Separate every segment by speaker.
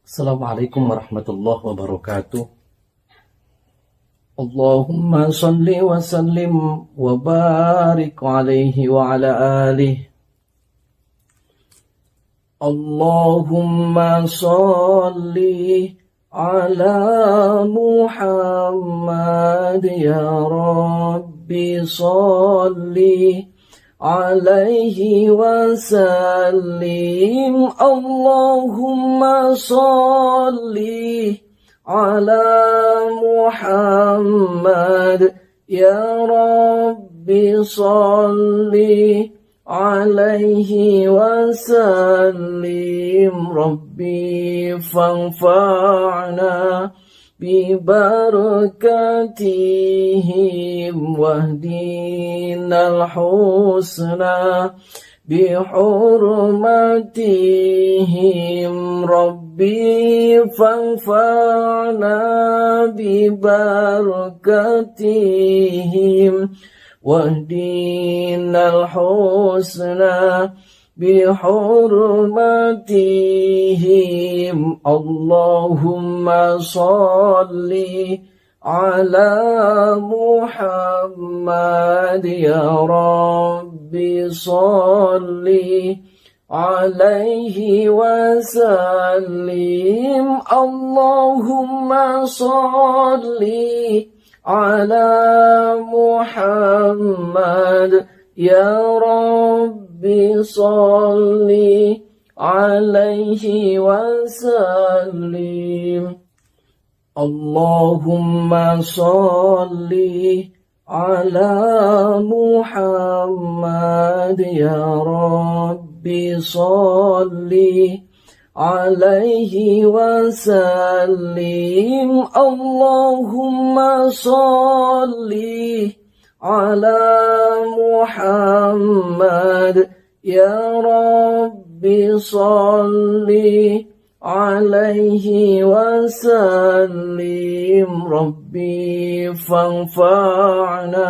Speaker 1: Assalamualaikum warahmatullahi wabarakatuh. Allahumma salli wa sallim wa barik alaihi wa ala alihi. Allahumma salli ala Muhammad ya Rabbi salli alaihi wasallim. Allahumma salli ala Muhammad ya Rabbi salli alaihi wasallim. Rabbi fanfa'na bibarakatihim wahdinal husna bihurmatihim. Rabbi fanfa'na bibarakatihim wahdinal husna bihurmatihim. Allahumma salli ala Muhammad ya Rabbi salli alaihi wasallim. Allahumma salli ala Muhammad ya Rabbi salli alaihi wasallim. Allahumma salli ala Muhammad ya Rabbi salli alaihi wasallim. Allahumma salli ala Muhammad ya Rabbi salli alaihi wasallim. Rabbi fanfa'na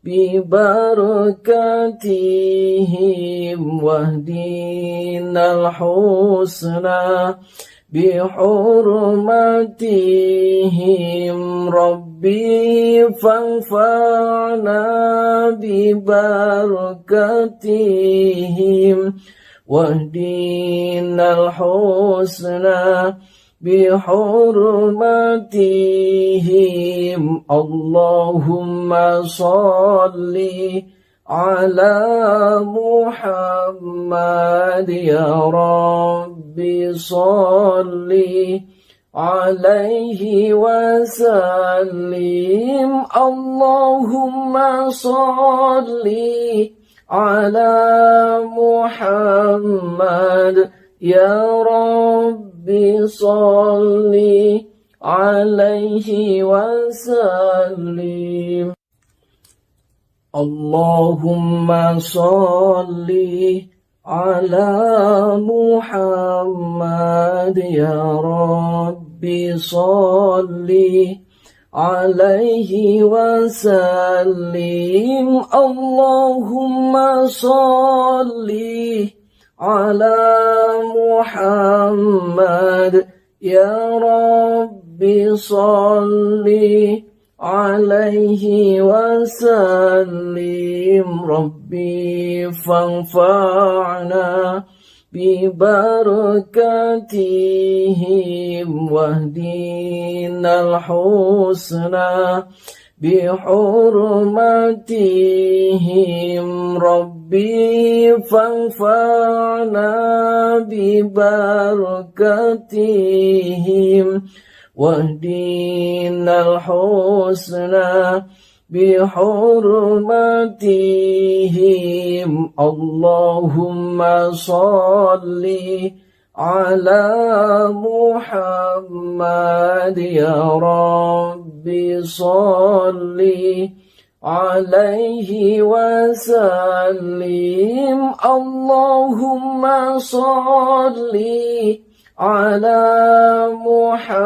Speaker 1: bibarakatihim wahdinal husna bihurmatihim. Rabbi fanfa'na bibarakatihim wahdinal husna bihurmatihim. Allahumma salli ala Muhammad ya Rabbi salli alaihi wasallim. Allahumma salli ala Muhammad ya Rabbi salli alaihi wasallim. Allahumma salli ala Muhammad ya Rabbi salli alaihi wasallim. Allahumma salli ala Muhammad ya Rabbi salli alaihi wasallim. Rabbi fanfa'na bibarakatihim wahdinal husna bihurmatihim. Rabbi fanfa'na bibarakatihim wahdinal husna bihurmatihim. Allahumma salli ala Muhammad ya Rabbi salli alaihi wasallim. Allahumma salli ala Muhammad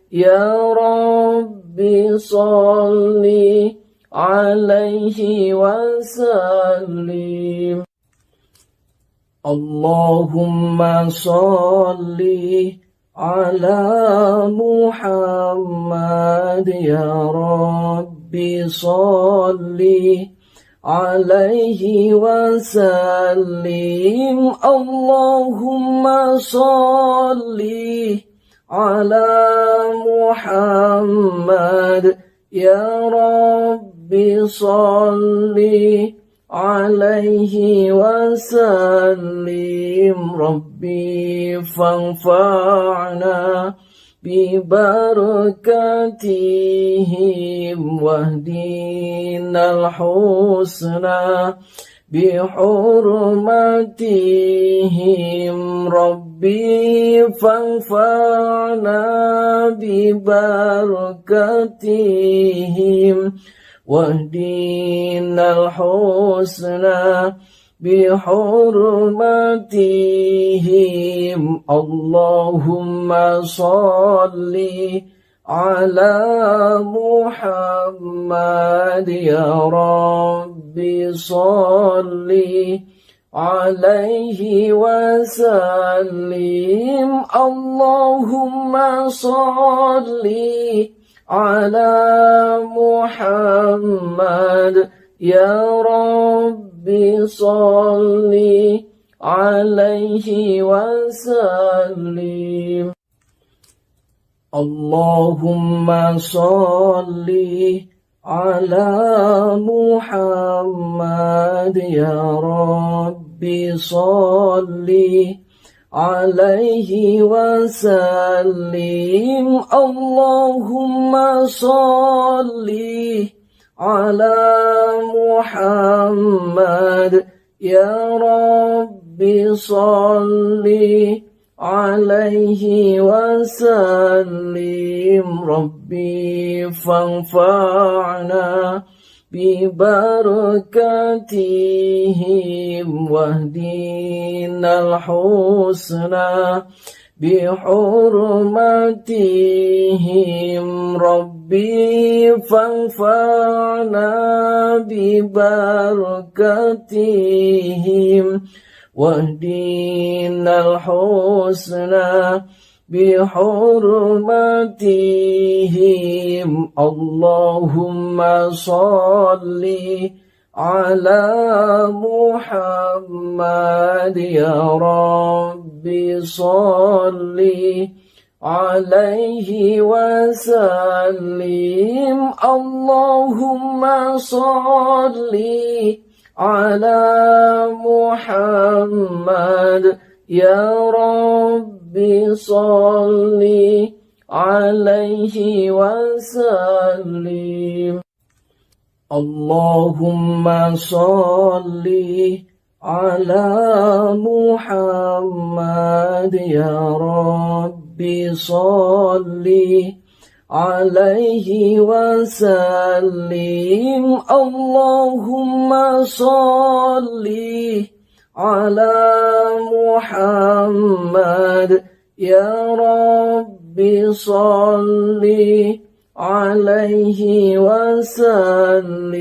Speaker 1: ya Rabbi salli عليه وسلم. اللهم صل على محمد يا ربي صل عليه وسلم. اللهم صل على محمد يا ربي صل عليه وسلم. ربي فانفعنا ببركاتهم واهدنا الحسنى بحرمتهم. ربي فانفعنا ببركاتهم واهدنا الحسنى بحرمتهم. اللهم صل على محمد يا ربي صل عليه وسلم. اللهم صل على محمد يا ربي صل عليه وسلم. اللهم صل على محمد يا ربي صل عليه وسلم. اللهم صل على محمد يا ربي صل عليه وسلم. ربي فانفعنا ببركاتهم واهدنا الحسنى بحرمتهم. ربي فانفعنا ببركاتهم واهدنا الحسنى بحرمتهم. اللهم صل على محمد يا ربي صل عليه وسلم. اللهم صل على محمد يا ربي صل عليه وسلم. اللهم صل على محمد يا ربي صل عليه وسلم. اللهم صل على محمد يا ربي صل عليه وسلم.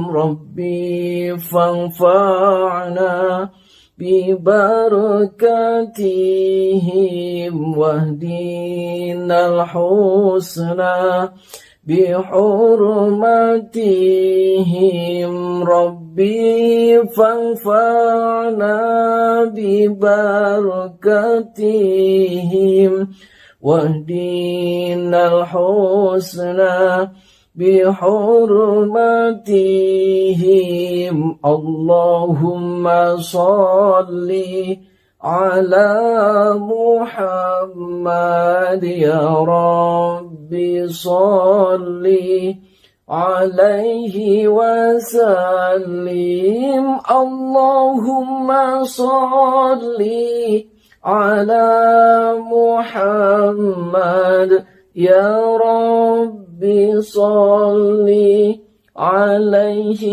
Speaker 1: ربي فانفعنا ببركاتهم واهدنا الحسنى بحرمتهم. ربي فانفعنا ببركاتهم واهدنا الحسنى بحرمتهم. اللهم صل على محمد يا ربي صل عليه وسلم. اللهم صل على محمد يا ربي صل عليه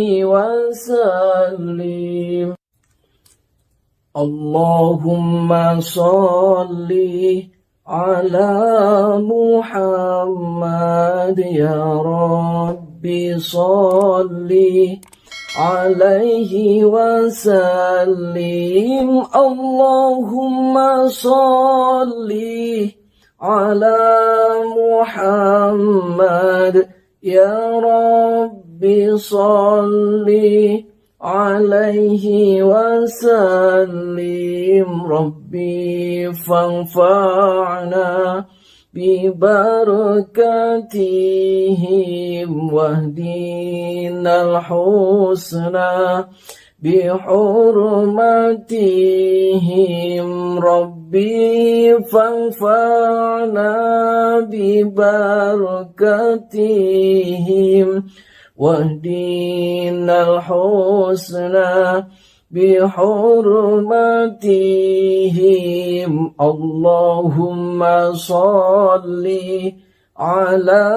Speaker 1: وسلم. اللهم صل على محمد يا رب ربي صل عليه وسلم اللهم صل على محمد يا ربي صل عليه وسلم ربي فانفعنا ببركاتهم واهدنا الحسنى بحرمتهم ربي فانفعنا ببركاتهم واهدنا الحسنى بحرمتهم اللهم صل على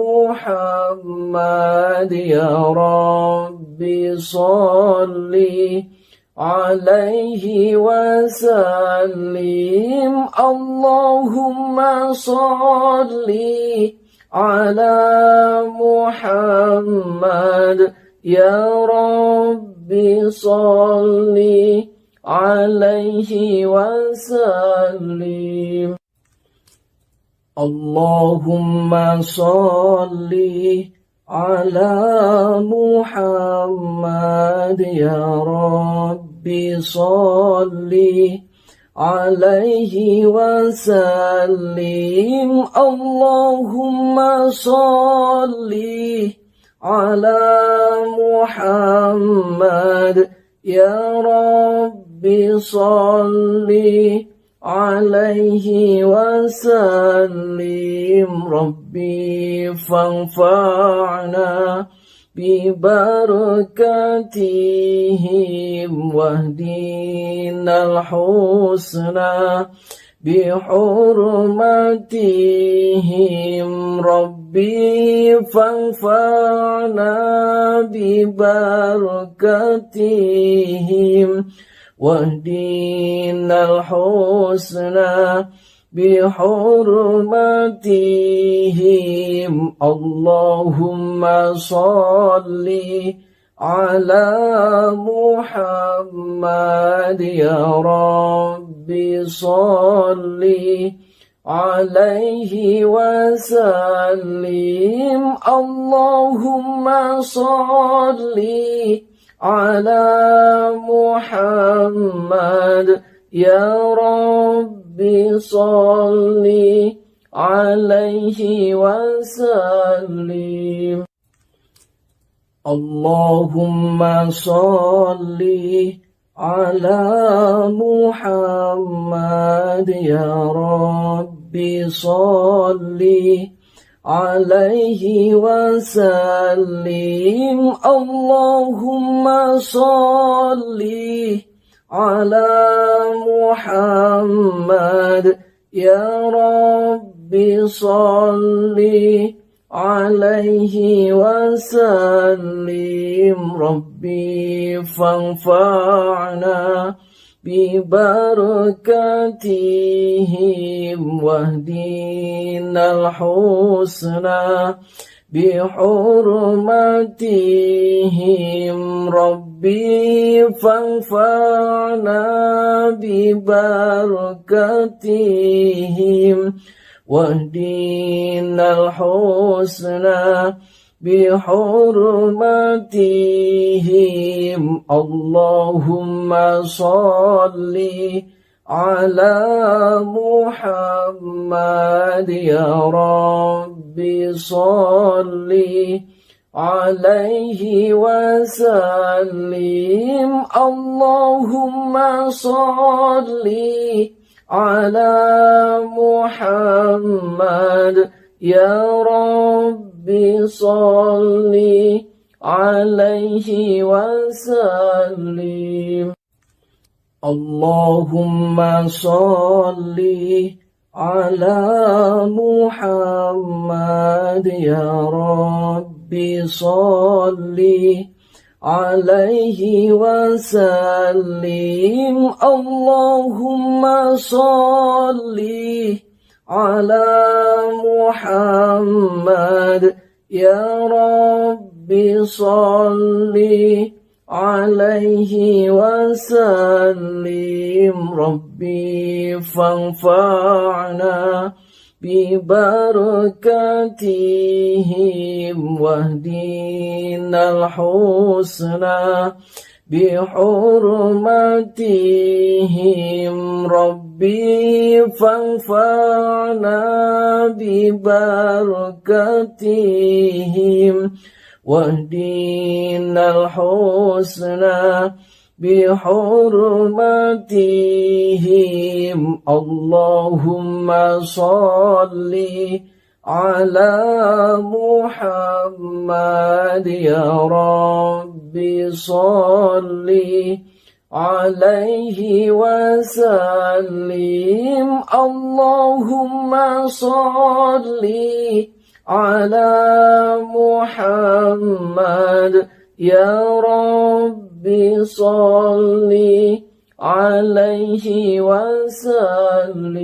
Speaker 1: محمد يا ربي صل عليه وسلم اللهم صل على محمد يا ربي صل عليه وسلم اللهم صل على محمد يا ربي صل عليه وسلم اللهم صل على محمد يا ربي صل عليه وسلم ربي فانفعنا ببركاتهم واهدنا الحسنى بحرمتهم ربي فانفعنا ببركاتهم واهدنا الحسنى بحرمتهم اللهم صل على محمد يا ربي صل عليه وسلم اللهم صل على محمد يا ربي صل عليه وسلم اللهم صل على محمد يا ربي صل عليه وسلم اللهم صل على محمد يا ربي صل عليه وسلم ربي فانفعنا ببركاتهم واهدنا الحسنى بحرمتهم ربي فانفعنا ببركاتهم واهدنا الحسنى بحرمتهم اللهم صل على محمد يا ربي صل عليه وسلم اللهم صل على محمد يا ربي صل عليه وسلم اللهم صل على محمد يا ربي صل عليه وسلم اللهم صل على محمد يا رب صل عليه وسلم ربي فانفعنا ببركاتهم واهدنا الحسنى بحرمتهم ربي فانفعنا ببركاتهم واهدنا الحسنى بحرمتهم اللهم صل على محمد يا رب صل عليه وسلم اللهم صل على محمد يا رب صل عليه وسلم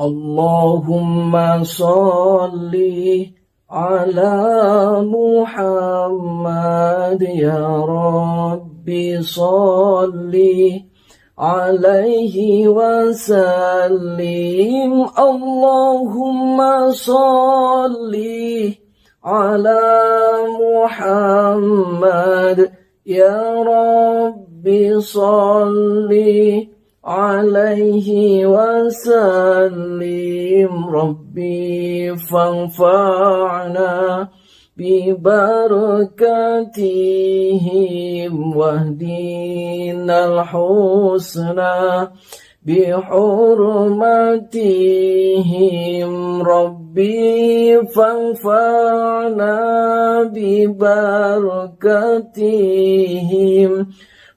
Speaker 1: اللهم صل على محمد يا رب صل عليه وسلم اللهم صل على محمد يا رب صل عليه وسلم ربي فانفعنا ببركاتهم واهدنا الحسنى بحرمتهم ربي فانفعنا ببركاتهم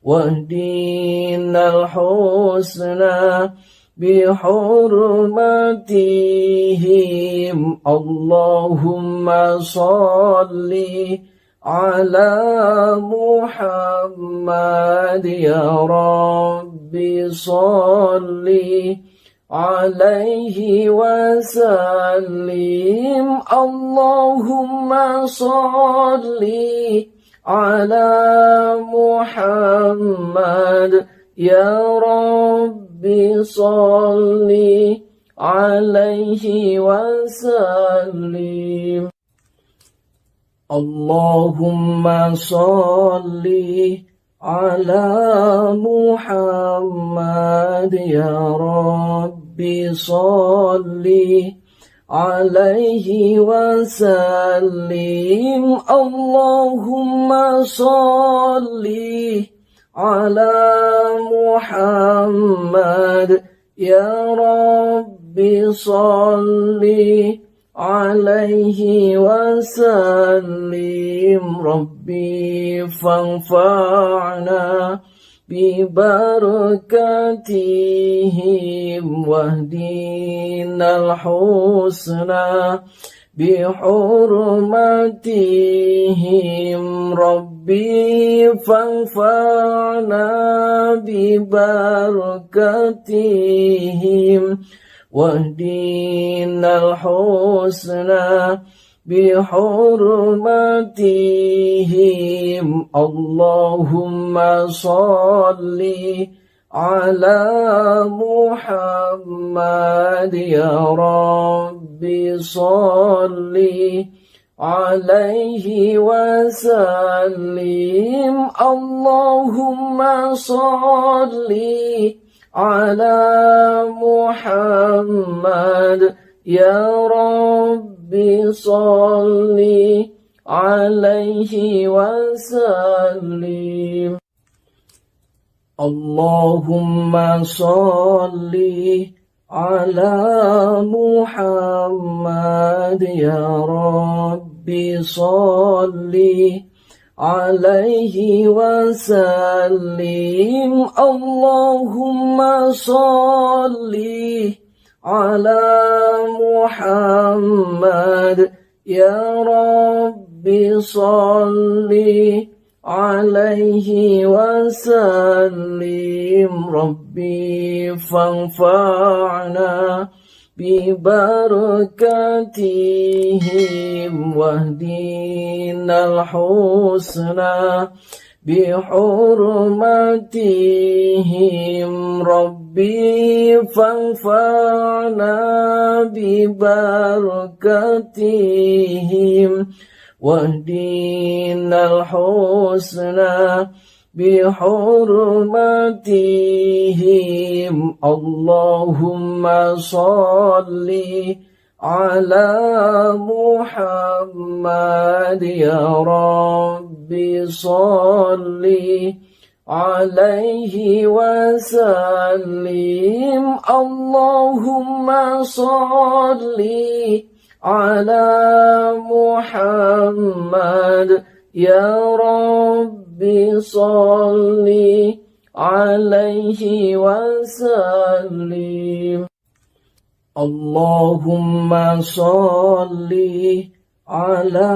Speaker 1: واهدنا الحسنى بحرمتهم اللهم صل على محمد يا رب صل عليه وسلم اللهم صل على محمد يا رب صل عليه وسلم اللهم صل على محمد يا رب صل عليه وسلم اللهم صل على محمد يا رب صل عليه وسلم ربي فانفعنا ببركاتهم واهدنا الحسنى بحرمتهم ربي فانفعنا ببركاتهم واهدنا الحسنى بحرمتهم اللهم صل على محمد يا رب صل عليه وسلم اللهم صل على محمد يا رب صل عليه وسلم اللهم صل على محمد يا رب صل عليه وسلم اللهم صل على محمد يا رب صل عليه وسلم ربي فانفعنا ببركاتهم واهدنا الحسنى بحرمتهم ربي فانفعنا ببركاتهم واهدنا الحسنى بحرمتهم اللهم صل على محمد يا ربي صل عليه وسلم اللهم صل على محمد يا ربي صل عليه وسلم اللهم صل على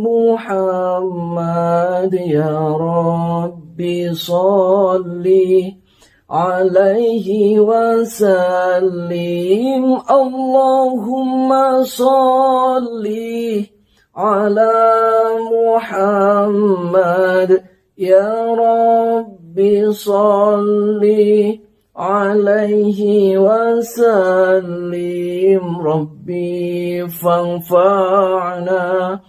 Speaker 1: محمد يا ربي صل عليه وسلم اللهم صل على محمد يا ربي صل عليه وسلم ربي فانفعنا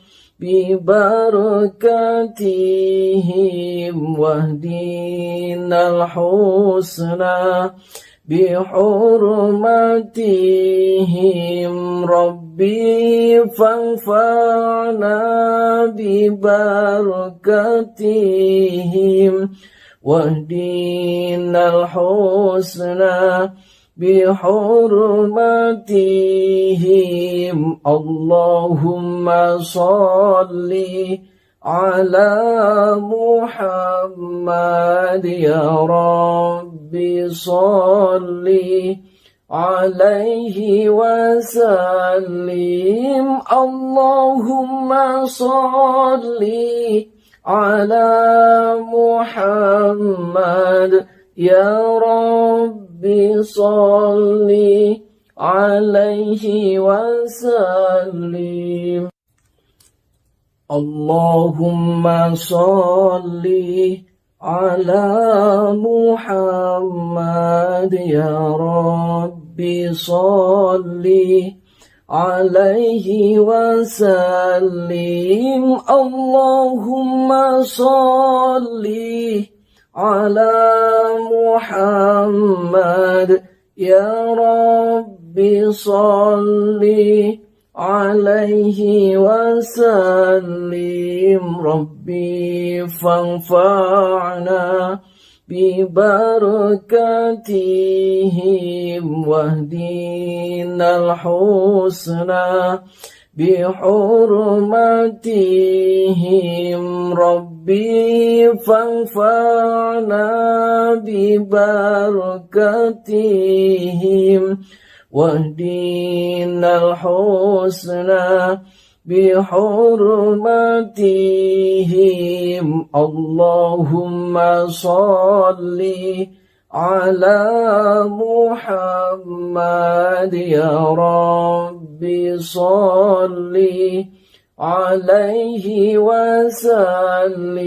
Speaker 1: ببركاتهم واهدنا الحسنى بحرمتهم ربي فانفعنا ببركاتهم واهدنا الحسنى بحرمتهم اللهم صل على محمد يا ربي صل عليه وسلم اللهم صل على محمد يا ربي صل عليه وسلم اللهم صل على محمد يا ربي صل عليه وسلم اللهم صل على محمد يا ربي صل عليه وسلم ربي فانفعنا ببركاتهم واهدنا الحسنى بحرمتهم ربي فانفعنا ببركاتهم واهدنا الحسنى بحرمتهم اللهم صل على محمد يا ربي صل عليه وسلم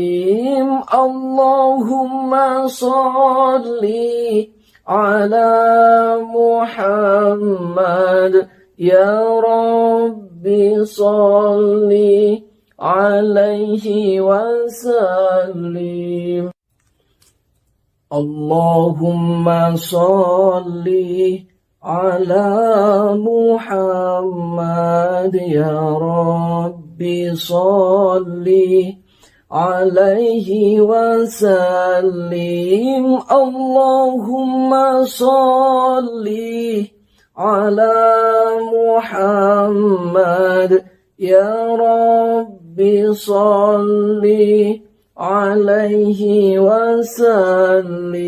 Speaker 1: اللهم صل على محمد يا ربي صل عليه وسلم اللهم صل على محمد يا ربي صل عليه وسلم اللهم صل على محمد يا ربي صل عليه وسلم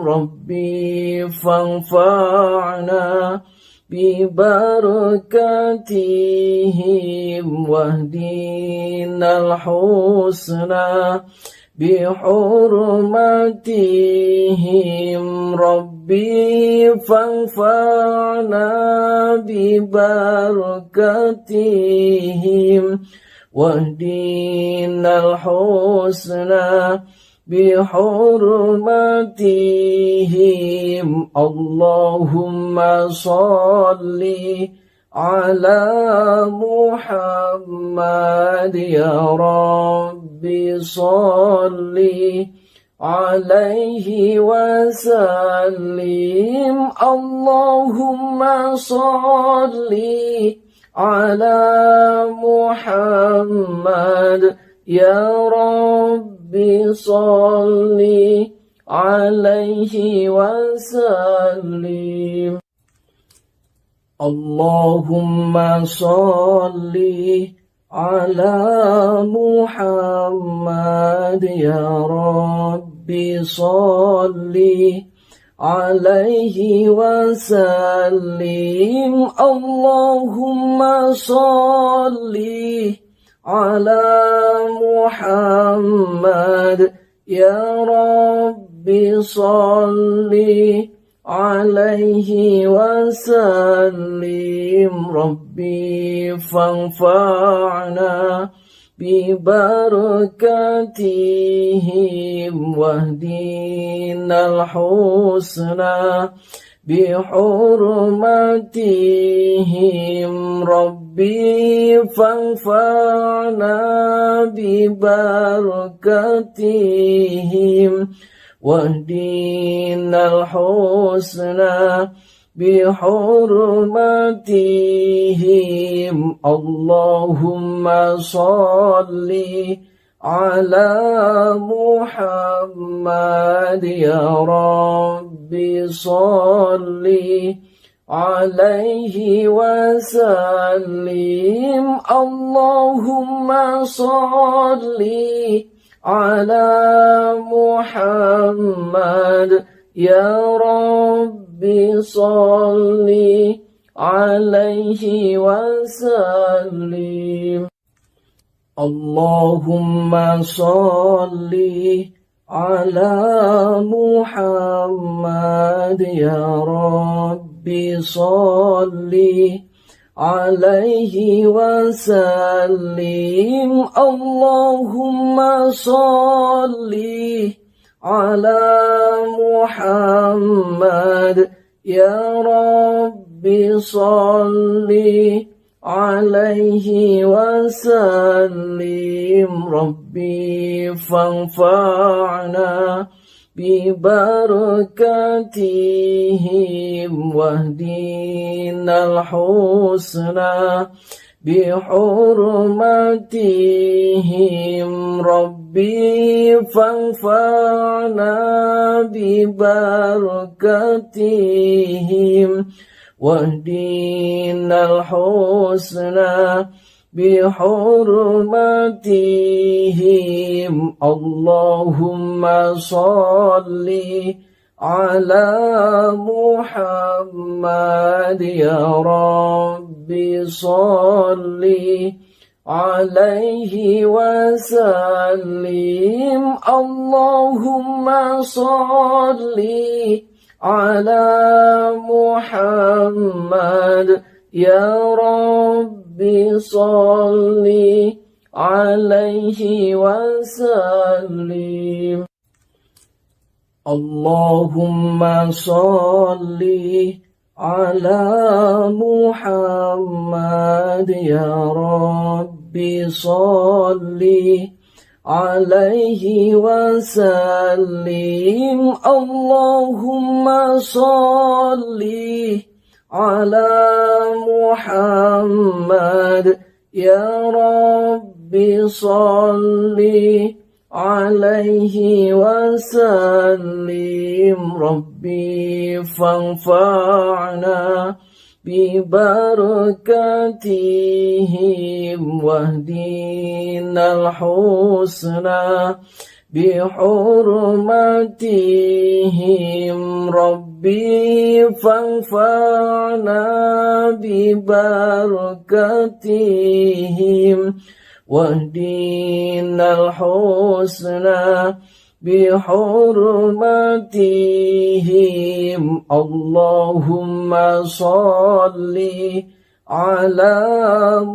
Speaker 1: ربي فانفعنا ببركاتهم واهدنا الحسنى بحرمتهم ربي فانفعنا ببركتهم واهدنا الحسنى بحرمتهم اللهم صل على محمد يا ربي صل عليه وسلم اللهم صل على محمد يا ربي صل عليه وسلم اللهم صل على محمد يا ربي صل عليه وسلم اللهم صل على محمد يا ربي صل عليه وسلم ربي فانفعنا ببركاتهم واهدنا الحسنى بحرمتهم ربي فانفعنا ببركاتهم واهدنا الحسنى بحرمتهم اللهم صل على محمد يا ربي صل عليه وسلم اللهم صل على محمد يا ربي صل عليه وسلم اللهم صل على محمد يا ربي صل عليه وسلم اللهم صل على محمد يا ربي صل عليه وسلم ربي فانفعنا ببركاتهم واهدنا الحسنى بحرمتهم ربي فانفعنا ببركاتهم واهدنا الحسنى بحرمتهم اللهم صل على محمد يا ربي صل عليه وسلم اللهم صل على محمد يا ربي صل عليه وسلم اللهم صل على محمد يا ربي صل عليه وسلم اللهم صل على محمد يا ربي صل عليه وسلم ربي فانفعنا ببركاتهم واهدنا الحسنى بحرمتهم ربي فانفعنا ببركاتهم واهدنا الحسنى بحرمتهم. اللهم صل على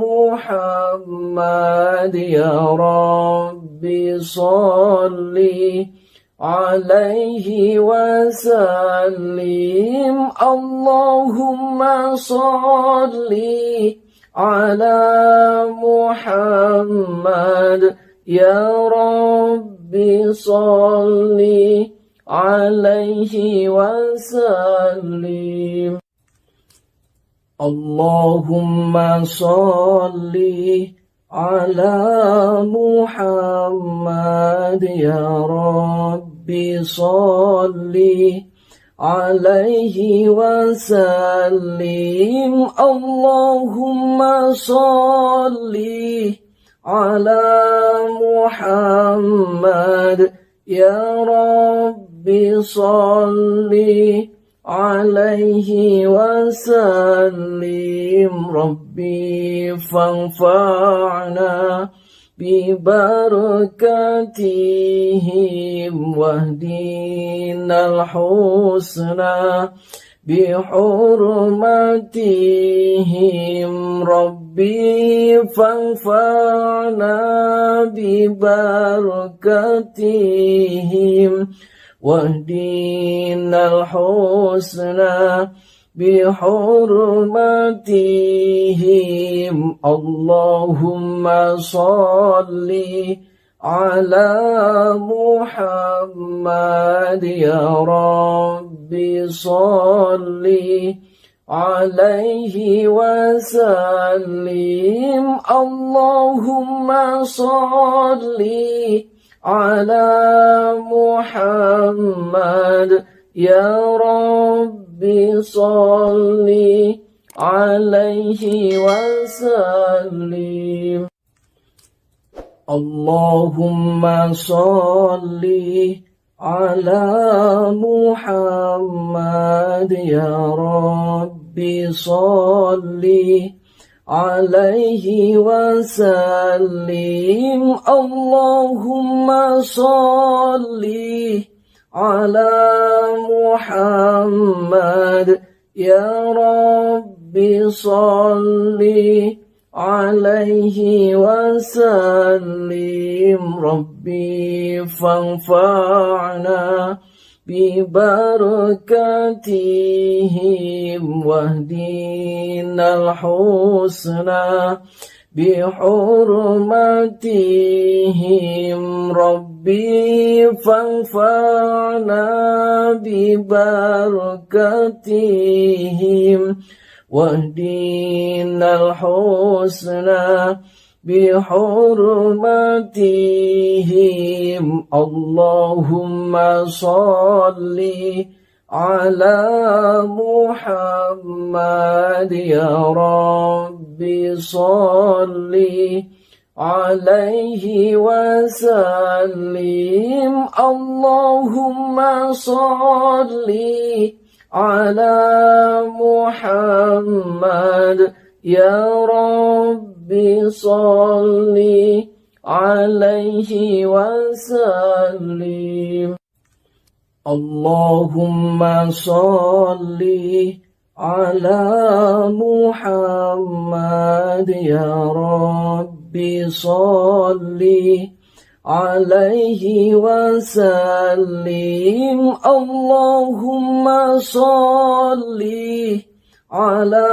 Speaker 1: محمد يا رب صل عليه وسلم. اللهم صل على محمد يا رب صل عليه وسلم. اللهم صل على محمد يا رب صل عليه وسلم. اللهم صل على محمد يا رب صل عليه وسلم. ربي فانفعنا ببركاتهم واهدنا الحسنى بحرمتهم. ربي فانفعنا ببركاتهم واهدنا الحسنى بحرمتهم. اللهم صل على محمد يا رب صل عليه وسلم. اللهم صل على محمد يا رب صل عليه وسلم. اللهم صل على محمد يا رب صل عليه وسلم. اللهم صل على محمد يا رب صل عليه وسلم. ربي فانفعنا ببركاتهم واهدنا الحسنى بحرمتهم. ربي فانفعنا ببركاتهم واهدنا الحسنى بحرمتهم. اللهم صل على محمد يا رب صل عليه وسلم. اللهم صل على محمد يا رب صل عليه وسلم. اللهم صل على محمد يا رب صل عليه وسلم. اللهم صل على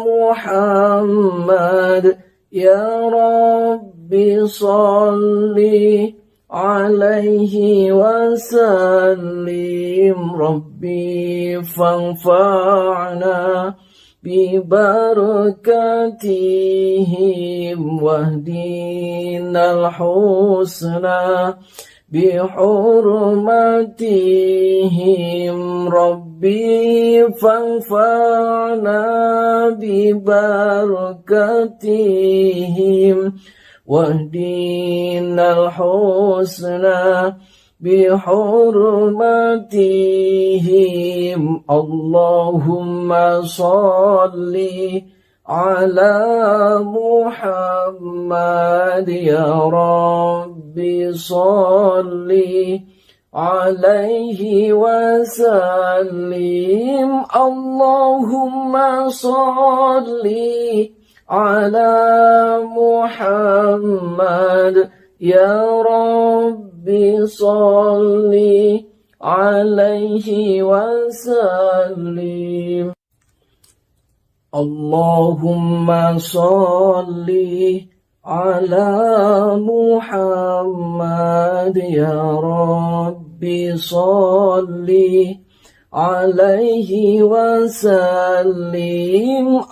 Speaker 1: محمد يا رب صل عليه وسلم. ربي فانفعنا ببركاتهم واهدنا الحسنى بحرمتهم. ربي فانفعنا ببركاتهم واهدنا الحسنى بحرمتهم. اللهم صل على محمد يا ربي صل عليه وسلم اللهم صل على محمد يا ربي صل عليه وسلم اللهم صل على محمد يا ربي صل عليه وسلم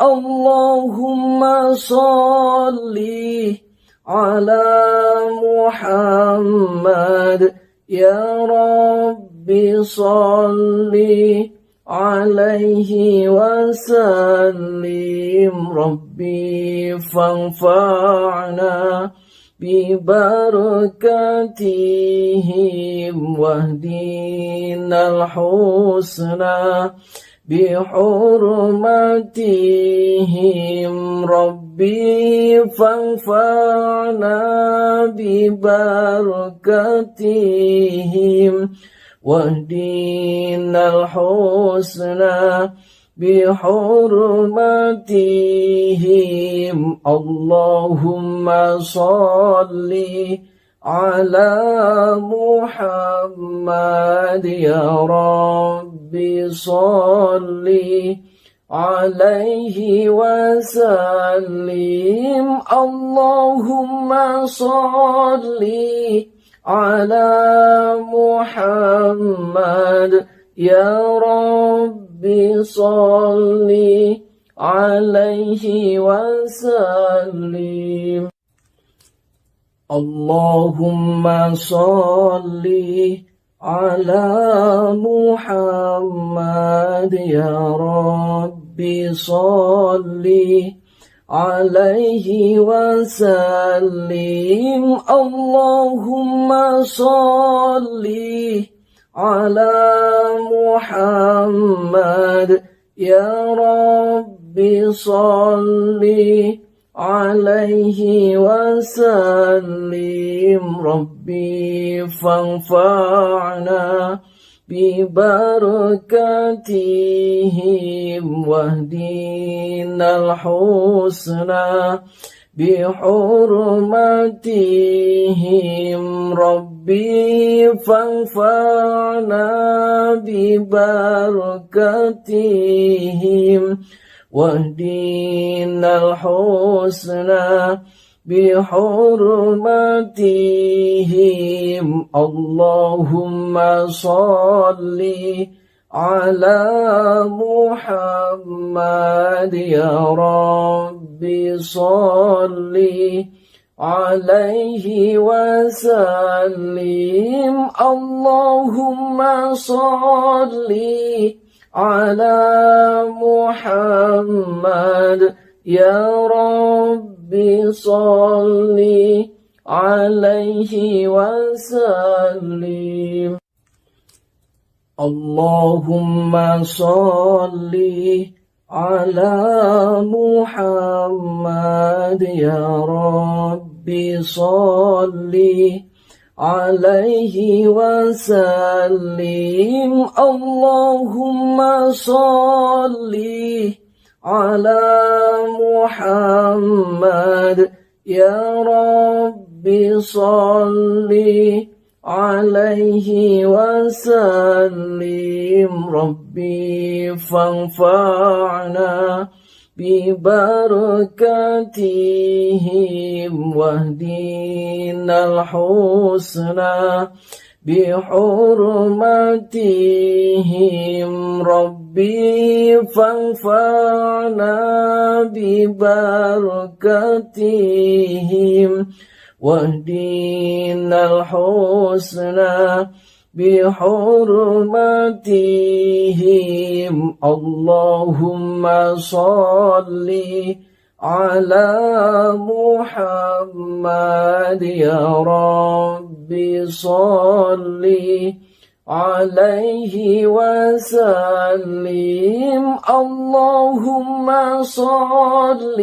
Speaker 1: اللهم صل على محمد يا ربي صل عليه وسلم ربي فانفعنا ببركاتهم واهدنا الحسنى بحرمتهم ربي فانفعنا ببركاتهم واهدنا الحسنى بحرمتهم اللهم صل على محمد يا ربي صل عليه وسلم اللهم صل على محمد يا ربي صل عليه وسلم اللهم صل على محمد يا ربي صل عليه وسلم اللهم صل على محمد يا ربي صل عليه وسلم ربي فانفعنا ببركاتهم واهدنا الحسنى بحرمتهم ربي فانفعنا ببركاتهم واهدنا الحسنى بحرمتهم اللهم صل على محمد يا ربي صل عليه وسلم اللهم صل على محمد يا ربي صل عليه وسلم اللهم صل على محمد يا ربي صل عليه وسلم اللهم صل على محمد يا ربي صل عليه وسلم ربي فانفعنا ببركاتهم واهدنا الحسنى بحرمتهم ربي فانفعنا ببركاتهم واهدنا الحسنى بحرمتهم اللهم صل على محمد يا ربي صل عليه وسلم اللهم صل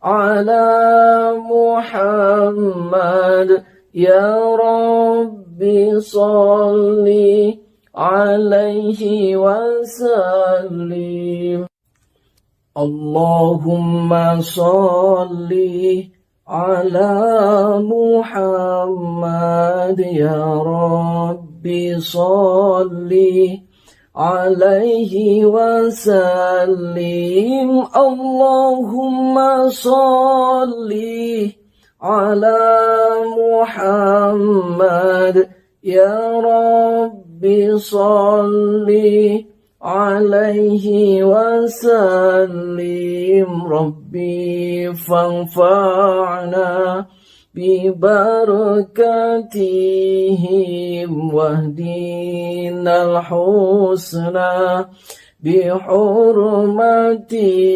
Speaker 1: على محمد يا رب صل عليه وسلم اللهم صل على محمد يا رب صل عليه وسلم اللهم صل على محمد يا رب صل عليه وسلم ربي فانفعنا ببركاتهم واهدنا الحسنى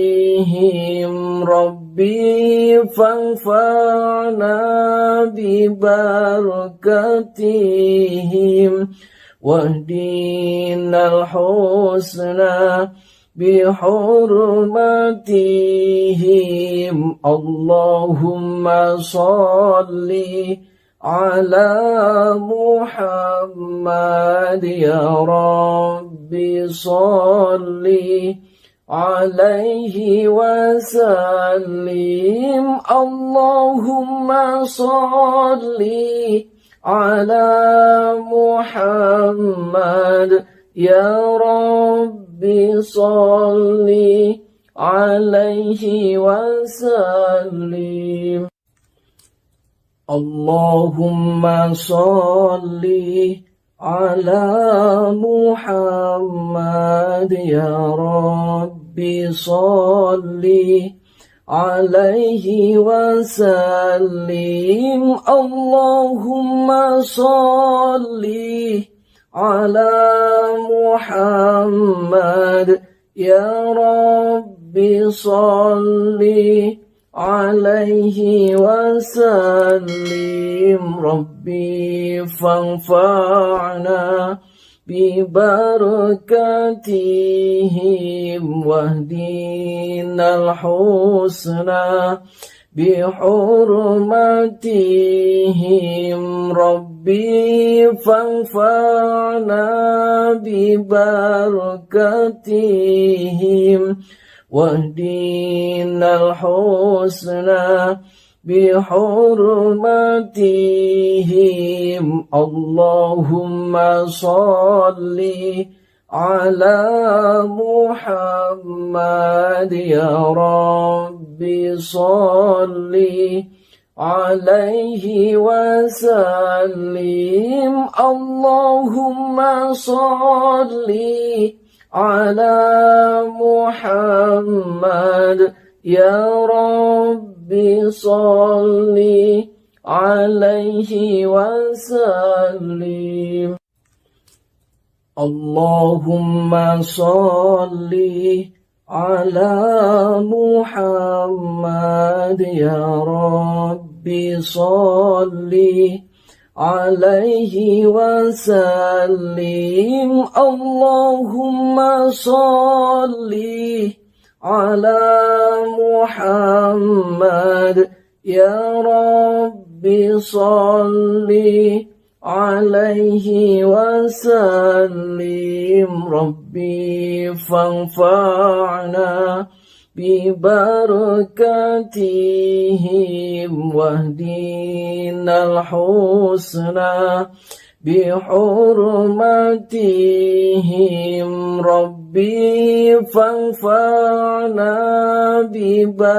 Speaker 1: بحرمتهم ربي فانفعنا ببركاتهم واهدنا الحسنى بحرمتهم اللهم صل على محمد يا رب صل عليه وسلم اللهم صل على محمد يا رب صل عليه وسلم اللهم صل على محمد يا رب صل عليه وسلم اللهم صل على محمد يا رب صل عليه وسلم ربي فانفعنا ببركاتهم واهدنا الحسنى بحرمتهم ربي فانفعنا ببركاتهم واهدنا الحسنى بحرمتهم اللهم صل على محمد يا رب صل عليه وسلم اللهم صل على محمد يا رب صل عليه وسلم اللهم صل على محمد يا رب صل عليه وسلم اللهم صل على محمد يا رب صل عليه وسلم ربي فانفعنا ببركاتهم واهدنا الحسنى بحرمتهم ربي فانفعنا ببركاتهم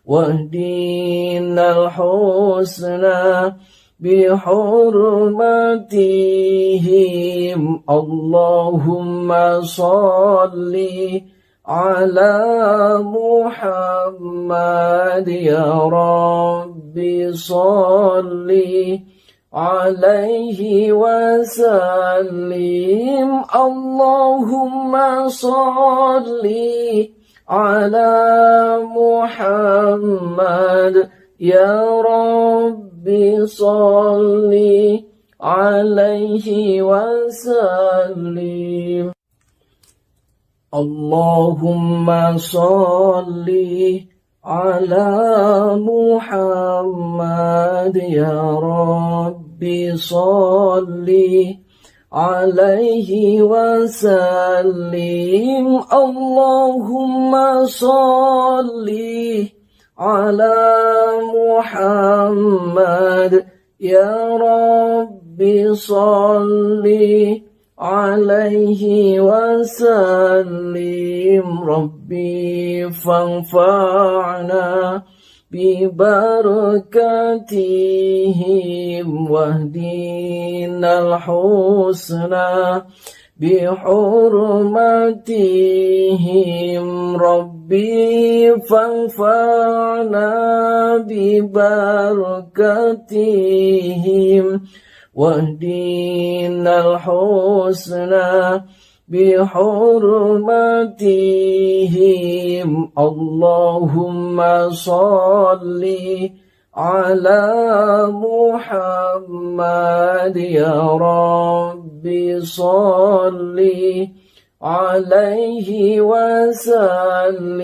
Speaker 1: واهدنا الحسنى بحرمتهم اللهم صل على محمد يا رب صل عليه وسلم اللهم صل على محمد يا ربي صل عليه وسلم. اللهم صل على محمد يا ربي صل عليه وسلم. اللهم صل على محمد يا ربي صل عليه وسلم. ربي فانفعنا ببركاتهم واهدنا الحسنى بحرمتهم. ربي فانفعنا ببركاتهم واهدنا الحسنى بحرمتهم. اللهم صل على محمد يا ربي صل عليه وسلم.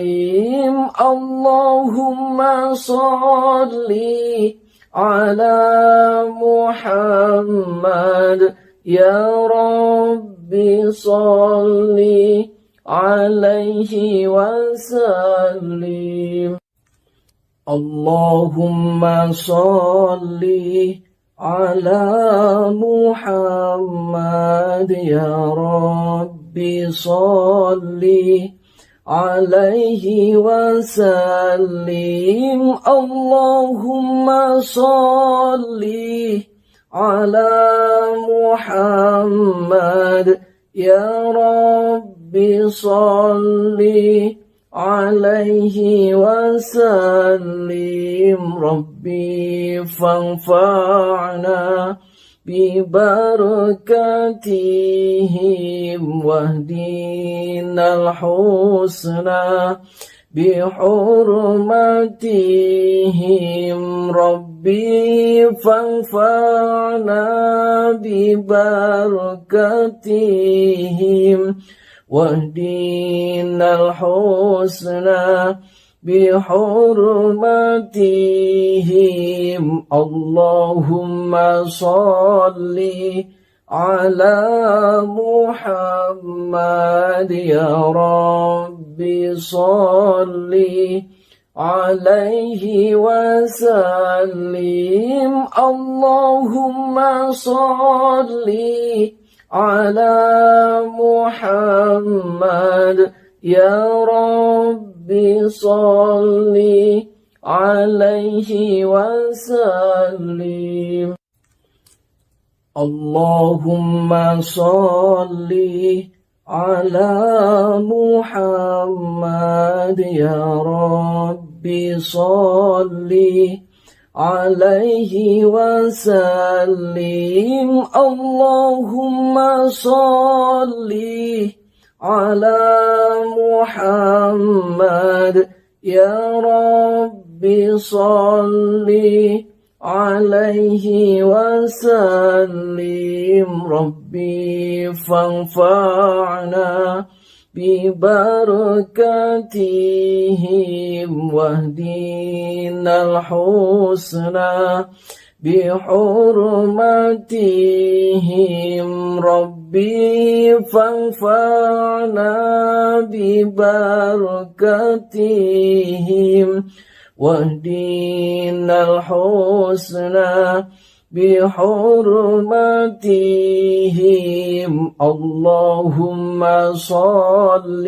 Speaker 1: اللهم صل على محمد يا ربي صل عليه وسلم. اللهم صل على محمد يا ربي صل عليه وسلم. اللهم صل على محمد يا ربي صل عليه وسلم. ربي فانفعنا ببركاتهم واهدنا الحسنى بحرمتهم. ربي فانفعنا ببركاتهم واهدنا الحسنى بحرمتهم. اللهم صل على محمد يا ربي صل عليه وسلم. اللهم صل على محمد يا ربي صل عليه وسلم. اللهم صل على محمد يا ربي صل عليه وسلم. اللهم صل على محمد يا ربي صل عليه وسلم. ربي فانفعنا ببركاتهم واهدنا الحسنى بحرمتهم. ربي فانفعنا ببركاتهم واهدنا الحسنى بحرمتهم. اللهم صل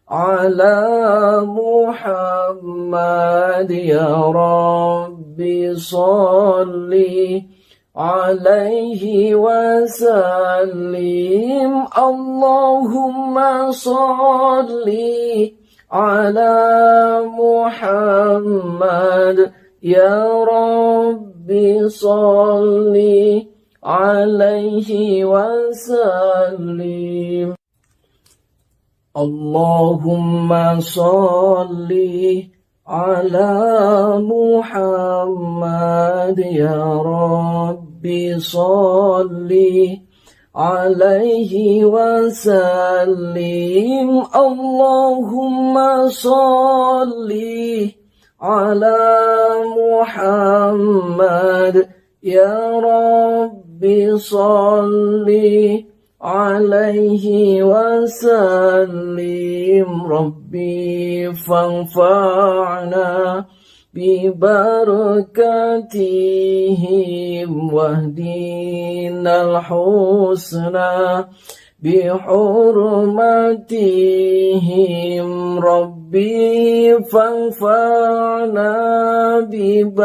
Speaker 1: على محمد يا ربي صل عليه وسلم. اللهم صل على محمد يا ربي صل عليه وسلم. اللهم صل على محمد يا ربي صل عليه وسلم اللهم صل على محمد يا ربي صل عليه وسلم ربي فانفعنا ببركاتهم واهدنا الحسنى بحرمتهم ربي فانفعنا ببركاتهم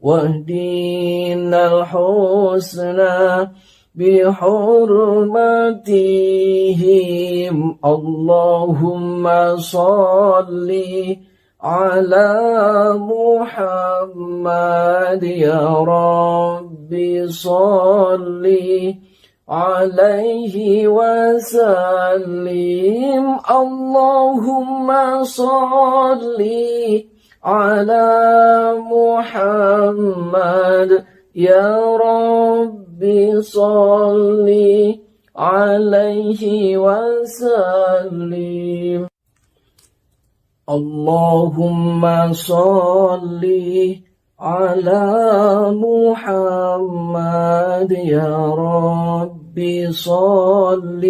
Speaker 1: واهدنا الحسنى بحرمتهم اللهم صل على محمد يا ربي صل عليه وسلم اللهم صل على محمد يا ربي صل عليه وسلم اللهم صل على محمد يا ربي صل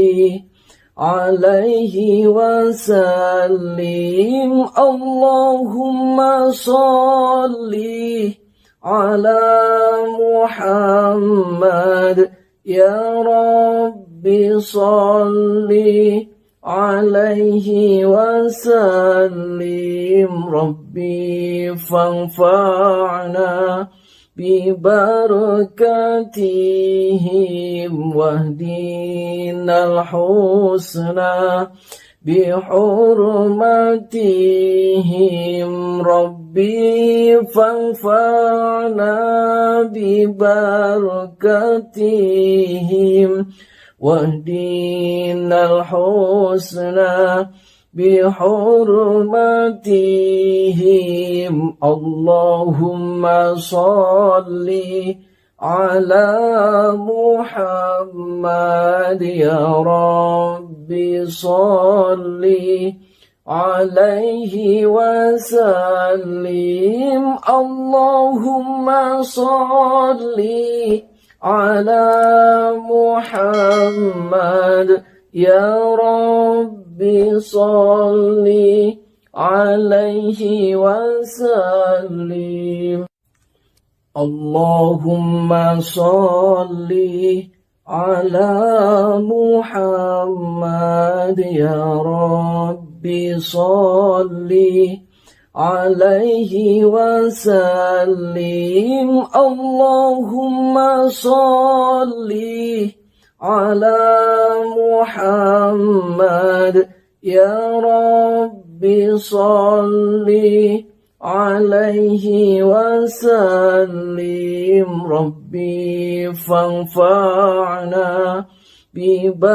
Speaker 1: عليه وسلم اللهم صل على محمد يا ربي صل عليه وسلم ربي فانفعنا ببركاتهم واهدنا الحسنى بحرمتهم ربي فانفعنا ببركاتهم واهدنا الحسنى بحرمتهم اللهم صل على محمد يا ربي صل عليه وسلم اللهم صل على محمد يا ربي صل عليه وسلم اللهم صل على محمد يا ربي صل عليه وسلم اللهم صل على محمد يا ربي صل عليه وسلم ربي فانفعنا ببركاتهم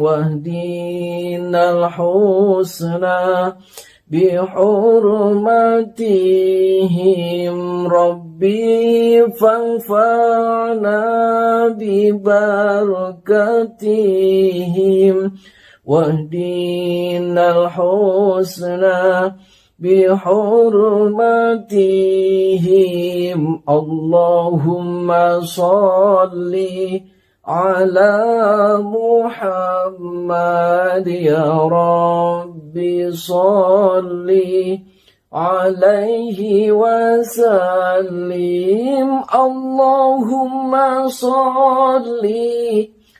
Speaker 1: واهدنا الحسنى بحرمتهم ربي فانفعنا ببركاتهم واهدنا الحسنى بحرمتهم اللهم صل على محمد يا ربي صل عليه وسلم اللهم صل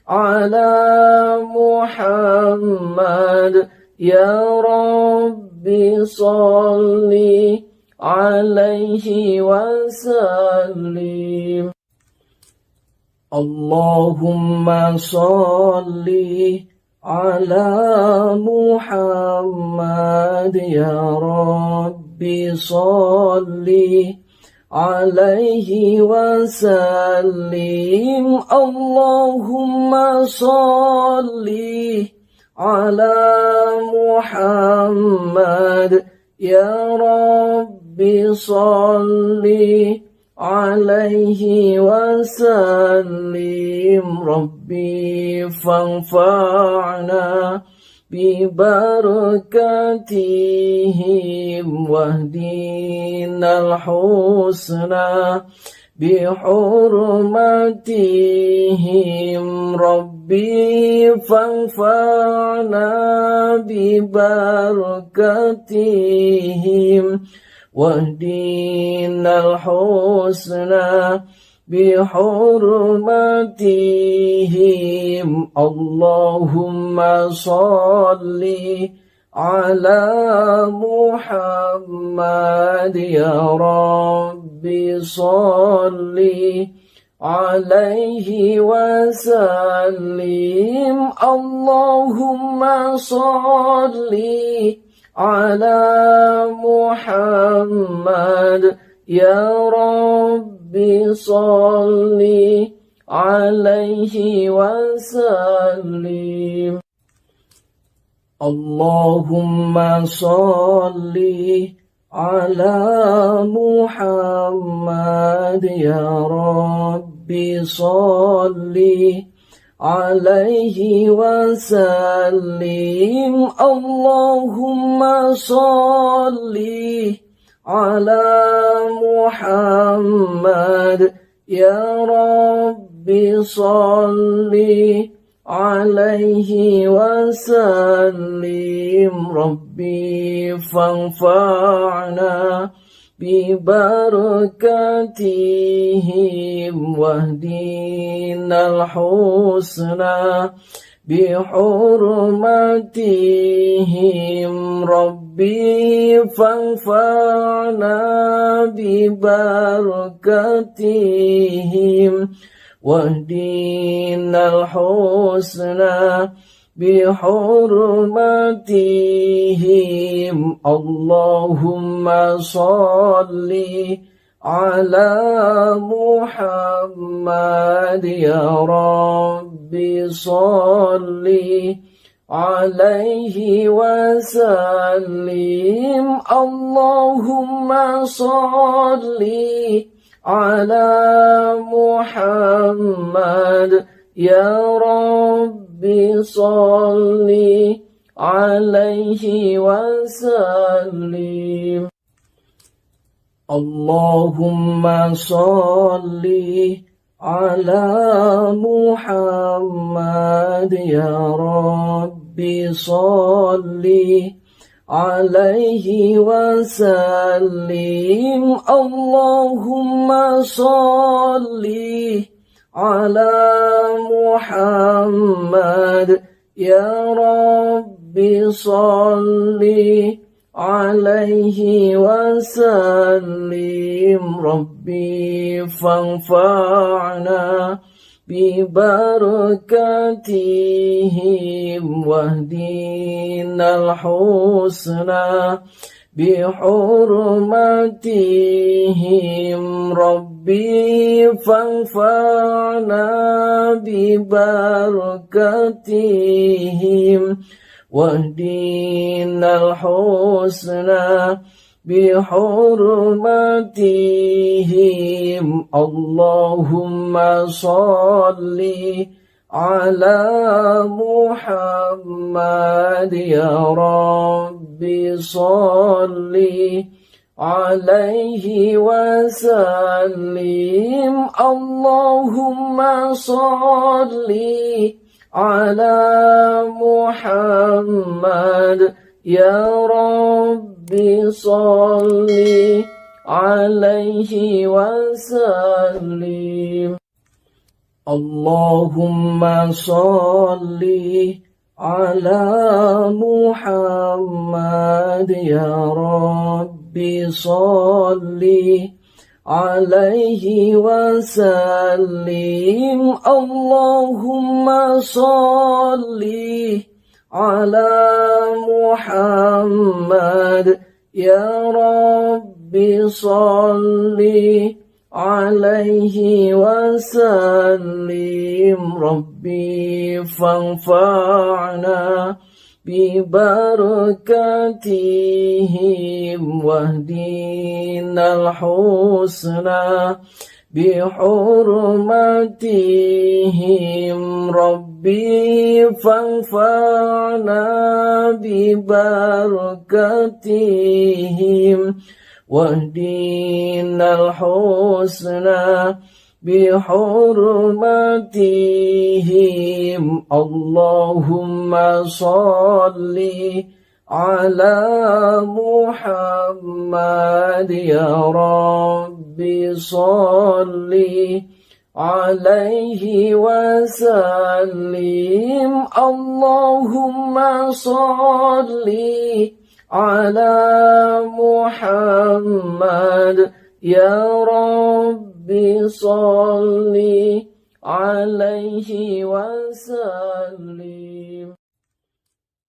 Speaker 1: على محمد يا ربي صل عليه وسلم اللهم صل على محمد يا ربي صل عليه وسلم اللهم صل على محمد يا رب صل عليه وسلم ربي فانفعنا ببركاتهم واهدنا الحسنى بحرمتهم ربي فانفعنا ببركاتهم واهدنا الحسنى بحرمتهم اللهم صل على محمد يا رب صل عليه وسلم اللهم صل على محمد يا رب صل عليه وسلم اللهم صل على محمد يا رب صل عليه وسلم اللهم صل على محمد يا رب صل عليه وسلم ربي فانفعنا ببركاتهم واهدنا الحسنى بحرمتهم ربي فانفعنا ببركاتهم واهدنا الحسنى بحرمتهم اللهم صل على محمد يا رب صل عليه وسلم اللهم صل على محمد يا رب صل عليه وسلم اللهم صل على محمد يا رب صل عليه وسلم اللهم صل على محمد يا رب صل عليه وسلم ربي فانفعنا ببركاتهم واهدنا الحسنى بحرمتهم ربي فانفعنا ببركاتهم واهدنا الحسنى بحرمتهم اللهم صل على محمد يا رب صل عليه وسلم اللهم صل على محمد يا رب صل عليه وسلم اللهم صل على محمد يا رب صل عليه وسلم اللهم صل على محمد يا رب صل عليه وسلم ربي فانفعنا ببركاتهم واهدنا الحسنى بحرمتهم ربي فانفعنا ببركاتهم واهدنا الحسنى بحرمتهم اللهم صل على محمد يا ربي صل عليه وسلم اللهم صل على محمد يا ربي صل عليه وسلم